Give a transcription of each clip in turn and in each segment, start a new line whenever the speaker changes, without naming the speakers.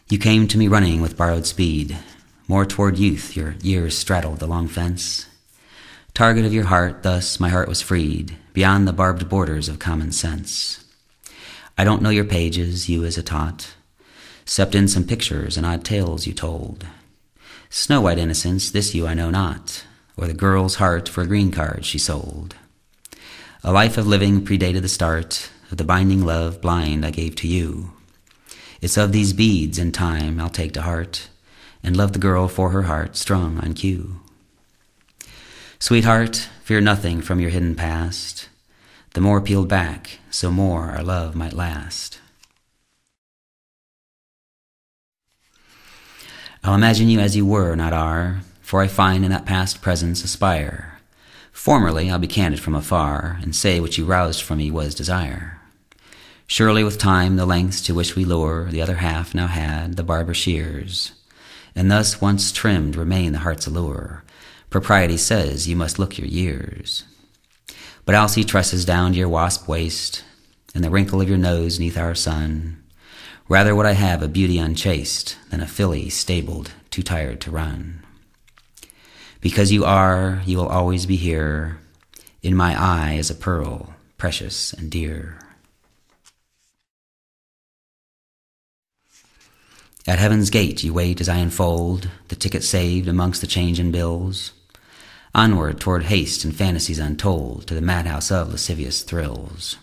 You came to me running with borrowed speed, more toward youth your years straddled the long fence. Target of your heart, thus my heart was freed, beyond the barbed borders of common sense. I don't know your pages, you as a tot, except in some pictures and odd tales you told. Snow-white innocence, this you I know not, or the girl's heart for a green card she sold. A life of living predated the start of the binding love blind I gave to you. It's of these beads in time I'll take to heart, and love the girl for her heart strung on cue. Sweetheart, fear nothing from your hidden past. The more peeled back, so more our love might last. I'll imagine you as you were, not are, for I find in that past presence aspire. Formerly I'll be candid from afar, and say what you roused from me was desire. Surely with time the lengths to which we lure the other half now had the barber shears, and thus once trimmed remain the heart's allure. Propriety says you must look your years. But I'll see tresses down to your wasp waist, and the wrinkle of your nose neath our sun. Rather would I have a beauty unchaste than a filly stabled, too tired to run. Because you will always be here. In my eye is a pearl, precious and dear. At heaven's gate you wait as I unfold the ticket saved amongst the change in bills. Onward toward haste and fantasies untold, to the madhouse of lascivious thrills.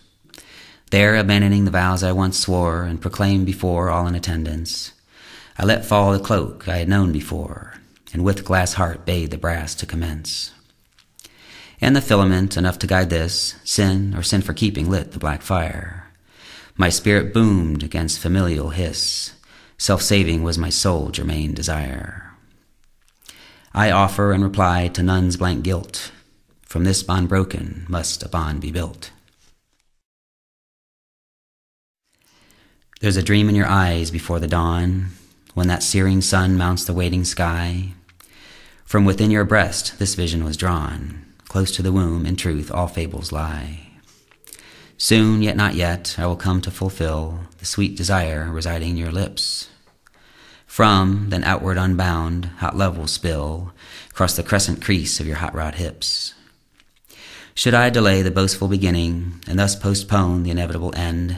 There, abandoning the vows I once swore, and proclaimed before all in attendance, I let fall the cloak I had known before, and with glass heart bade the brass to commence. And the filament, enough to guide this, sin or sin for keeping, lit the black fire. My spirit boomed against familial hiss, self-saving was my sole germane desire. I offer and reply to none's blank guilt. From this bond broken must a bond be built. There's a dream in your eyes before the dawn, when that searing sun mounts the waiting sky. From within your breast this vision was drawn, close to the womb in truth all fables lie. Soon, yet not yet, I will come to fulfill the sweet desire residing in your lips. From, then outward unbound, hot love will spill across the crescent crease of your hot rod hips. Should I delay the boastful beginning, and thus postpone the inevitable end,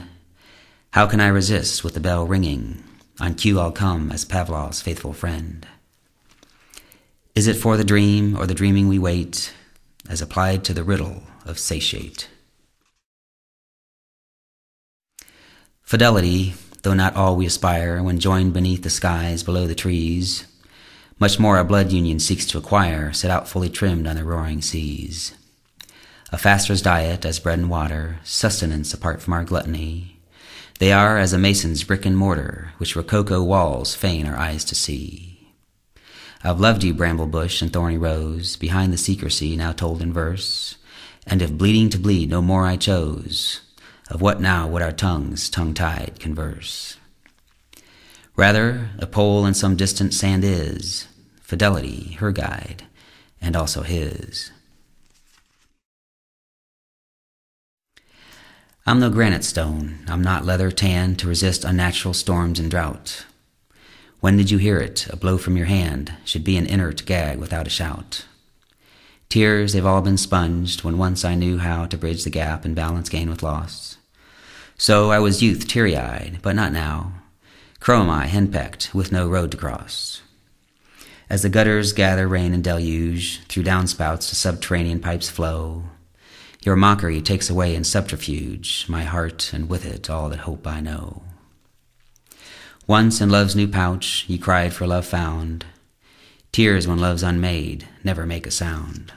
how can I resist with the bell ringing? On cue I'll come as Pavlov's faithful friend. Is it for the dream or the dreaming we wait, as applied to the riddle of satiate? Fidelity, though not all we aspire, when joined beneath the skies below the trees, much more our blood union seeks to acquire, set out fully trimmed on the roaring seas. A faster's diet as bread and water, sustenance apart from our gluttony. They are as a mason's brick and mortar, which rococo walls fain our eyes to see. I've loved you, bramble bush and thorny rose, behind the secrecy now told in verse, and if bleeding to bleed no more I chose, of what now would our tongues, tongue-tied, converse? Rather, a pole in some distant sand is, fidelity, her guide, and also his. I'm no granite stone, I'm not leather tanned to resist unnatural storms and drought. When did you hear it? A blow from your hand should be an inert gag without a shout. Tears, they've all been sponged when once I knew how to bridge the gap and balance gain with loss. So I was youth teary-eyed, but not now. Crow am I, henpecked, with no road to cross. As the gutters gather rain and deluge, through downspouts to subterranean pipes flow, your mockery takes away in subterfuge my heart, and with it all that hope I know. Once in love's new pouch, ye cried for love found. Tears when love's unmade never make a sound.